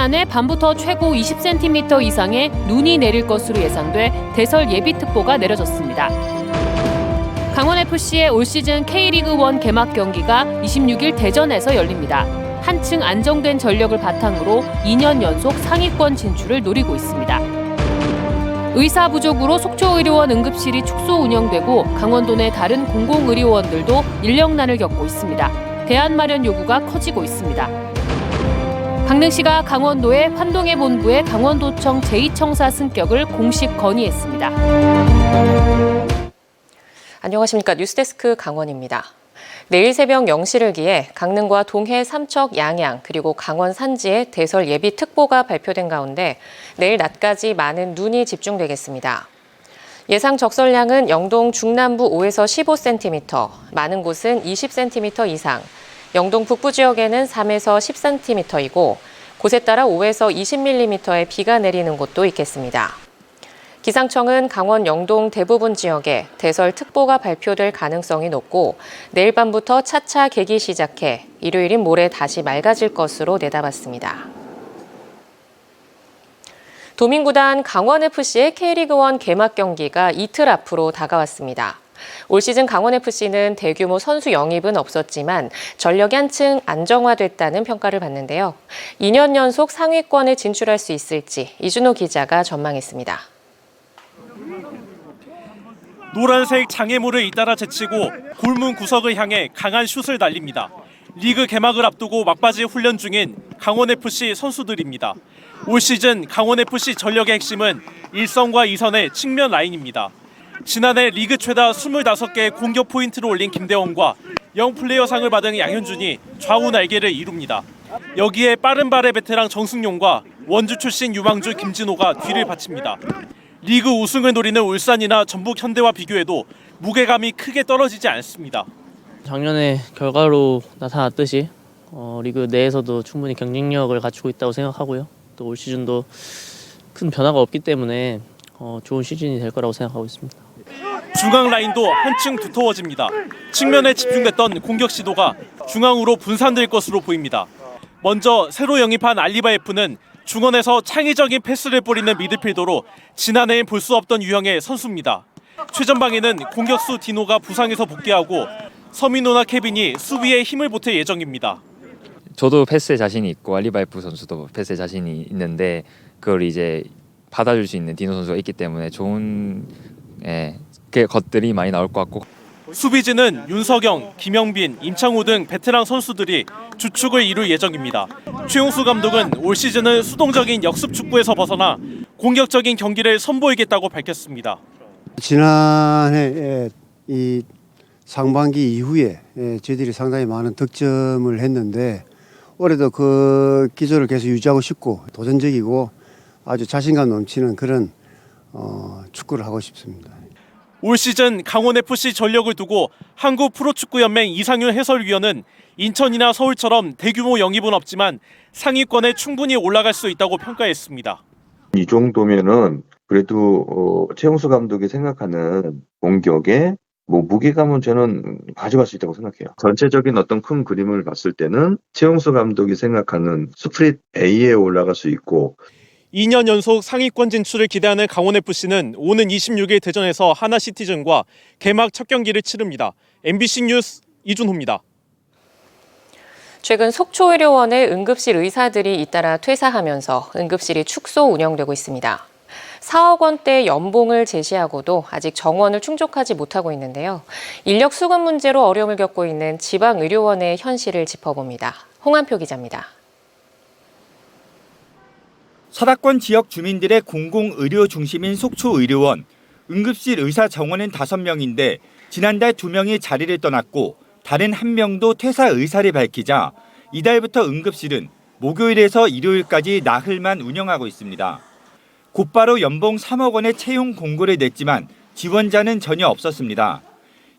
안에 밤부터 최고 20cm 이상의 눈이 내릴 것으로 예상돼 대설 예비특보가 내려졌습니다. 강원FC의 올 시즌 K리그1 개막 경기가 26일 대전에서 열립니다. 한층 안정된 전력을 바탕으로 2년 연속 상위권 진출을 노리고 있습니다. 의사 부족으로 속초의료원 응급실이 축소 운영되고 강원도 내 다른 공공의료원들도 인력난을 겪고 있습니다. 대안 마련 요구가 커지고 있습니다. 강릉시가 강원도의 환동해 본부에 강원도청 제2청사 승격을 공식 건의했습니다. 안녕하십니까. 뉴스데스크 강원입니다. 내일 새벽 0시를 기해 강릉과 동해, 삼척, 양양 그리고 강원 산지에 대설 예비특보가 발표된 가운데 내일 낮까지 많은 눈이 집중되겠습니다. 예상 적설량은 영동 중남부 5에서 15cm, 많은 곳은 20cm 이상, 영동 북부 지역에는 3에서 10cm이고 곳에 따라 5에서 20mm의 비가 내리는 곳도 있겠습니다. 기상청은 강원 영동 대부분 지역에 대설특보가 발표될 가능성이 높고 내일 밤부터 차차 개기 시작해 일요일인 모레 다시 맑아질 것으로 내다봤습니다. 도민구단 강원FC의 K리그1 개막 경기가 이틀 앞으로 다가왔습니다. 올 시즌 강원FC는 대규모 선수 영입은 없었지만 전력이 한층 안정화됐다는 평가를 받는데요. 2년 연속 상위권에 진출할 수 있을지 이준호 기자가 전망했습니다. 노란색 장애물을 잇따라 제치고 골문 구석을 향해 강한 슛을 날립니다. 리그 개막을 앞두고 막바지 훈련 중인 강원FC 선수들입니다. 올 시즌 강원FC 전력의 핵심은 1선과 2선의 측면 라인입니다. 지난해 리그 최다 25개의 공격 포인트를 올린 김대원과 영플레이어상을 받은 양현준이 좌우 날개를 이룹니다. 여기에 빠른 발의 베테랑 정승용과 원주 출신 유망주 김진호가 뒤를 바칩니다. 리그 우승을 노리는 울산이나 전북 현대와 비교해도 무게감이 크게 떨어지지 않습니다. 작년에 결과로 나타났듯이 리그 내에서도 충분히 경쟁력을 갖추고 있다고 생각하고요. 또 올 시즌도 큰 변화가 없기 때문에 좋은 시즌이 될 거라고 생각하고 있습니다. 중앙 라인도 한층 두터워집니다. 측면에 집중됐던 공격 시도가 중앙으로 분산될 것으로 보입니다. 먼저 새로 영입한 알리바예프는 중원에서 창의적인 패스를 뿌리는 미드필더로 지난해엔 볼 수 없던 유형의 선수입니다. 최전방에는 공격수 디노가 부상에서 복귀하고 서민호나 케빈이 수비에 힘을 보탤 예정입니다. 저도 패스에 자신이 있고 알리바이프 선수도 패스에 자신이 있는데 그걸 이제 받아줄 수 있는 디노 선수가 있기 때문에 좋은 것들이 많이 나올 것 같고 수비진은 윤석영, 김영빈, 임창호 등 베테랑 선수들이 주축을 이룰 예정입니다. 최용수 감독은 올 시즌은 수동적인 역습 축구에서 벗어나 공격적인 경기를 선보이겠다고 밝혔습니다. 지난해 이 상반기 이후에 저희들이 상당히 많은 득점을 했는데 올해도 그 기조를 계속 유지하고 싶고 도전적이고 아주 자신감 넘치는 그런 축구를 하고 싶습니다. 올 시즌 강원FC 전력을 두고 한국프로축구연맹 이상윤 해설위원은 인천이나 서울처럼 대규모 영입은 없지만 상위권에 충분히 올라갈 수 있다고 평가했습니다. 이 정도면은 그래도 최용수 감독이 생각하는 공격에 무게감은 저는 가져갈 수 있다고 생각해요. 전체적인 어떤 큰 그림을 봤을 때는 최용수 감독이 생각하는 스프릿 A에 올라갈 수 있고 2년 연속 상위권 진출을 기대하는 강원FC는 오는 26일 대전에서 하나시티즌과 개막 첫 경기를 치릅니다. MBC 뉴스 이준호입니다. 최근 속초의료원의 응급실 의사들이 잇따라 퇴사하면서 응급실이 축소 운영되고 있습니다. 4억 원대 연봉을 제시하고도 아직 정원을 충족하지 못하고 있는데요. 인력 수급 문제로 어려움을 겪고 있는 지방의료원의 현실을 짚어봅니다. 홍한표 기자입니다. 사다권 지역 주민들의 공공의료 중심인 속초의료원. 응급실 의사 정원은 5명인데 지난달 2명이 자리를 떠났고 다른 1명도 퇴사 의사를 밝히자 이달부터 응급실은 목요일에서 일요일까지 나흘만 운영하고 있습니다. 곧바로 연봉 3억 원의 채용 공고를 냈지만 지원자는 전혀 없었습니다.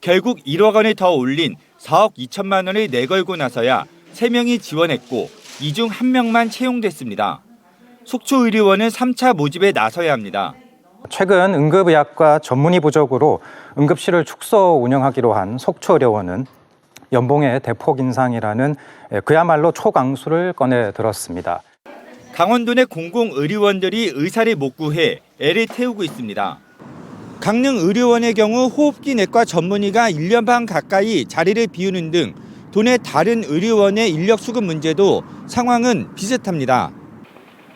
결국 1억 원을 더 올린 4억 2천만 원을 내걸고 나서야 3명이 지원했고 이 중 1명만 채용됐습니다. 속초의료원은 3차 모집에 나서야 합니다. 최근 응급의학과 전문의 부족으로 응급실을 축소 운영하기로 한 속초의료원은 연봉의 대폭 인상이라는 그야말로 초강수를 꺼내 들었습니다. 강원도 내 공공의료원들이 의사를 못 구해 애를 태우고 있습니다. 강릉의료원의 경우 호흡기 내과 전문의가 1년 반 가까이 자리를 비우는 등 도내 다른 의료원의 인력 수급 문제도 상황은 비슷합니다.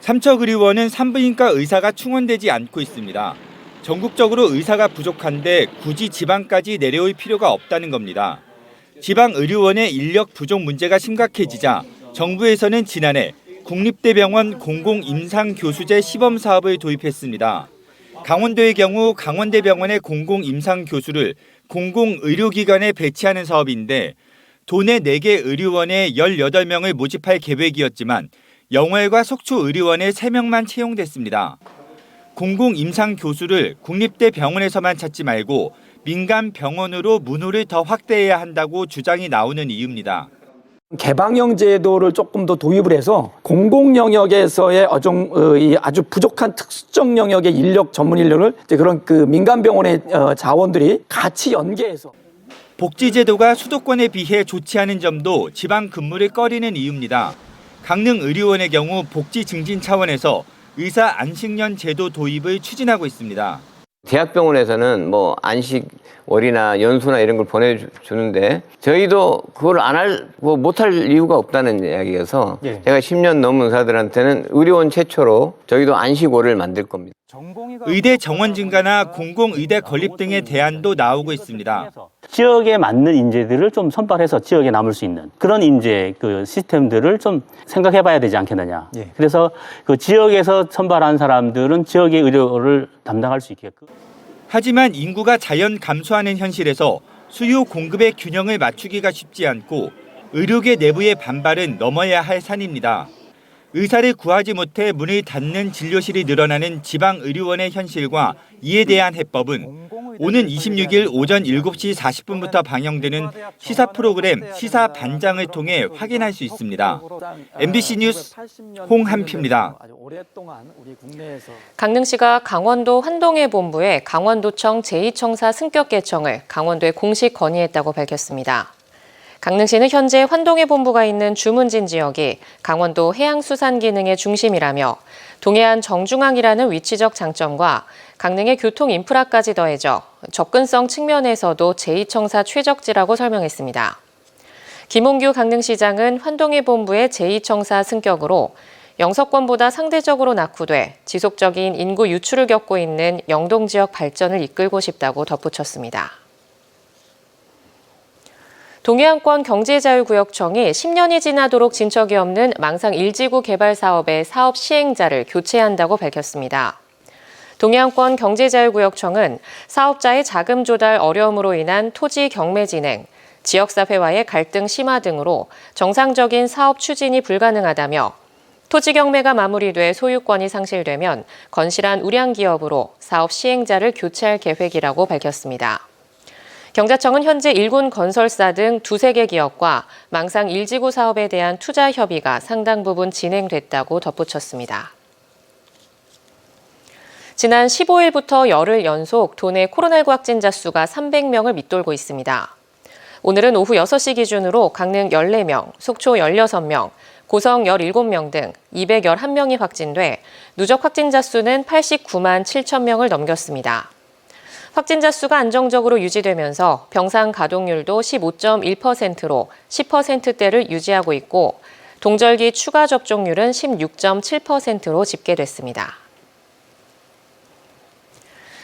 삼척의료원은 산부인과 의사가 충원되지 않고 있습니다. 전국적으로 의사가 부족한데 굳이 지방까지 내려올 필요가 없다는 겁니다. 지방의료원의 인력 부족 문제가 심각해지자 정부에서는 지난해 국립대병원 공공임상교수제 시범사업을 도입했습니다. 강원도의 경우 강원대병원의 공공임상교수를 공공의료기관에 배치하는 사업인데 도내 4개 의료원에 18명을 모집할 계획이었지만 영월과 속초의료원에 3명만 채용됐습니다. 공공임상교수를 국립대병원에서만 찾지 말고 민간 병원으로 문호를 더 확대해야 한다고 주장이 나오는 이유입니다. 개방형 제도를 조금 더 도입을 해서 공공 영역에서의 아주 부족한 특정 영역의 인력 전문 인력을 그런 민간 병원의 자원들이 같이 연계해서 복지 제도가 수도권에 비해 좋지 않은 점도 지방 근무를 꺼리는 이유입니다. 강릉의료원의 경우 복지 증진 차원에서 의사 안식년 제도 도입을 추진하고 있습니다. 대학병원에서는 뭐 안식월이나 연수나 이런 걸 보내주는데 저희도 그걸 못할 이유가 없다는 이야기여서 제가 10년 넘은 의사들한테는 의료원 최초로 저희도 안식월을 만들 겁니다. 의대 정원 증가나 공공의대 건립 등의 대안도 나오고 있습니다. 지역에 맞는 인재들을 좀 선발해서 지역에 남을 수 있는 그런 인재 시스템들을 좀 생각해 봐야 되지 않겠느냐. 그래서 그 지역에서 선발한 사람들은 지역의 의료를 담당할 수 있게끔. 하지만 인구가 자연 감소하는 현실에서 수요 공급의 균형을 맞추기가 쉽지 않고 의료계 내부의 반발은 넘어야 할 산입니다. 의사를 구하지 못해 문을 닫는 진료실이 늘어나는 지방의료원의 현실과 이에 대한 해법은 오는 26일 오전 7시 40분부터 방영되는 시사 프로그램 시사 반장을 통해 확인할 수 있습니다. MBC 뉴스 홍한표입니다. 강릉시가 강원도 환동해 본부에 강원도청 제2청사 승격 개청을 강원도에 공식 건의했다고 밝혔습니다. 강릉시는 현재 환동해 본부가 있는 주문진 지역이 강원도 해양수산기능의 중심이라며 동해안 정중앙이라는 위치적 장점과 강릉의 교통 인프라까지 더해져 접근성 측면에서도 제2청사 최적지라고 설명했습니다. 김홍규 강릉시장은 환동해 본부의 제2청사 승격으로 영서권보다 상대적으로 낙후돼 지속적인 인구 유출을 겪고 있는 영동 지역 발전을 이끌고 싶다고 덧붙였습니다. 동해안권 경제자유구역청이 10년이 지나도록 진척이 없는 망상 1지구 개발 사업의 사업 시행자를 교체한다고 밝혔습니다. 동해안권 경제자유구역청은 사업자의 자금 조달 어려움으로 인한 토지 경매 진행, 지역사회와의 갈등 심화 등으로 정상적인 사업 추진이 불가능하다며 토지 경매가 마무리돼 소유권이 상실되면 건실한 우량기업으로 사업 시행자를 교체할 계획이라고 밝혔습니다. 경자청은 현재 일군 건설사 등 2-3개 기업과 망상 1지구 사업에 대한 투자 협의가 상당 부분 진행됐다고 덧붙였습니다. 지난 15일부터 열흘 연속 도내 코로나19 확진자 수가 300명을 밑돌고 있습니다. 오늘은 오후 6시 기준으로 강릉 14명, 속초 16명, 고성 17명 등 211명이 확진돼 누적 확진자 수는 89만 7천 명을 넘겼습니다. 확진자 수가 안정적으로 유지되면서 병상 가동률도 15.1%로 10%대를 유지하고 있고 동절기 추가 접종률은 16.7%로 집계됐습니다.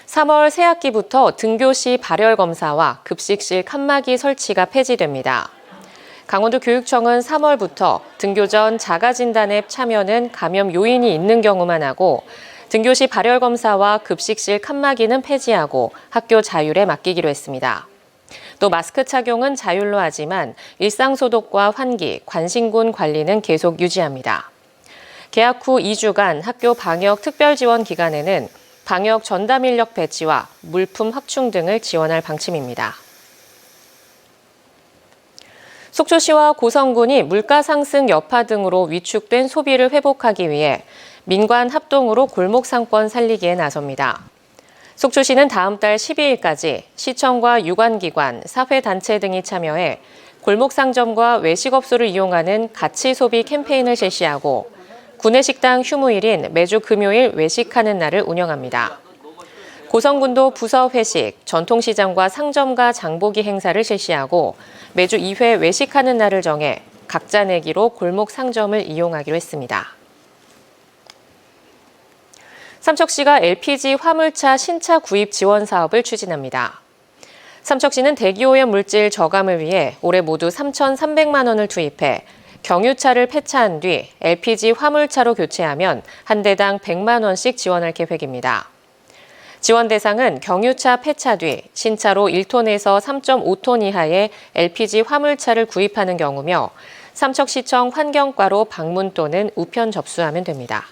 3월 새학기부터 등교시 발열 검사와 급식실 칸막이 설치가 폐지됩니다. 강원도 교육청은 3월부터 등교 전 자가진단 앱 참여는 감염 요인이 있는 경우만 하고 등교시 발열 검사와 급식실 칸막이는 폐지하고 학교 자율에 맡기기로 했습니다. 또 마스크 착용은 자율로 하지만 일상소독과 환기, 관신군 관리는 계속 유지합니다. 개학 후 2주간 학교 방역 특별지원 기간에는 방역 전담 인력 배치와 물품 확충 등을 지원할 방침입니다. 속초시와 고성군이 물가 상승 여파 등으로 위축된 소비를 회복하기 위해 민관 합동으로 골목 상권 살리기에 나섭니다. 속초시는 다음 달 12일까지 시청과 유관기관, 사회단체 등이 참여해 골목 상점과 외식업소를 이용하는 가치 소비 캠페인을 실시하고 구내식당 휴무일인 매주 금요일 외식하는 날을 운영합니다. 고성군도 부서 회식, 전통시장과 상점가 장보기 행사를 실시하고 매주 2회 외식하는 날을 정해 각자 내기로 골목 상점을 이용하기로 했습니다. 삼척시가 LPG 화물차 신차 구입 지원 사업을 추진합니다. 삼척시는 대기오염 물질 저감을 위해 올해 모두 3,300만 원을 투입해 경유차를 폐차한 뒤 LPG 화물차로 교체하면 한 대당 100만 원씩 지원할 계획입니다. 지원 대상은 경유차 폐차 뒤 신차로 1톤에서 3.5톤 이하의 LPG 화물차를 구입하는 경우며 삼척시청 환경과로 방문 또는 우편 접수하면 됩니다.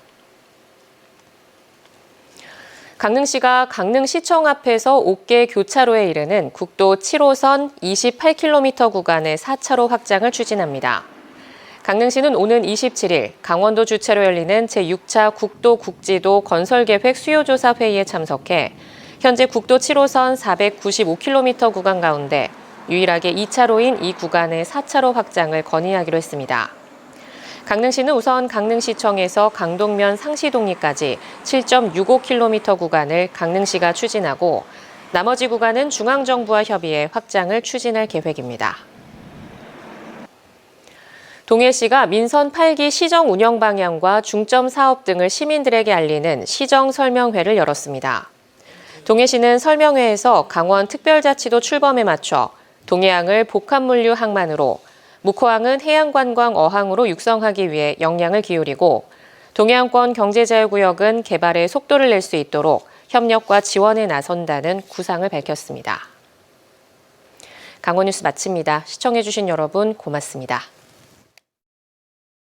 강릉시가 강릉시청 앞에서 옥계 교차로에 이르는 국도 7호선 28km 구간의 4차로 확장을 추진합니다. 강릉시는 오는 27일 강원도 주최로 열리는 제6차 국도 국지도 건설계획 수요조사 회의에 참석해 현재 국도 7호선 495km 구간 가운데 유일하게 2차로인 이 구간의 4차로 확장을 건의하기로 했습니다. 강릉시는 우선 강릉시청에서 강동면 상시동리까지 7.65km 구간을 강릉시가 추진하고 나머지 구간은 중앙정부와 협의해 확장을 추진할 계획입니다. 동해시가 민선 8기 시정 운영 방향과 중점 사업 등을 시민들에게 알리는 시정 설명회를 열었습니다. 동해시는 설명회에서 강원 특별자치도 출범에 맞춰 동해항을 복합물류 항만으로, 묵호항은 해양관광 어항으로 육성하기 위해 역량을 기울이고 동해안권 경제자유구역은 개발에 속도를 낼 수 있도록 협력과 지원에 나선다는 구상을 밝혔습니다. 강원뉴스 마칩니다. 시청해주신 여러분 고맙습니다.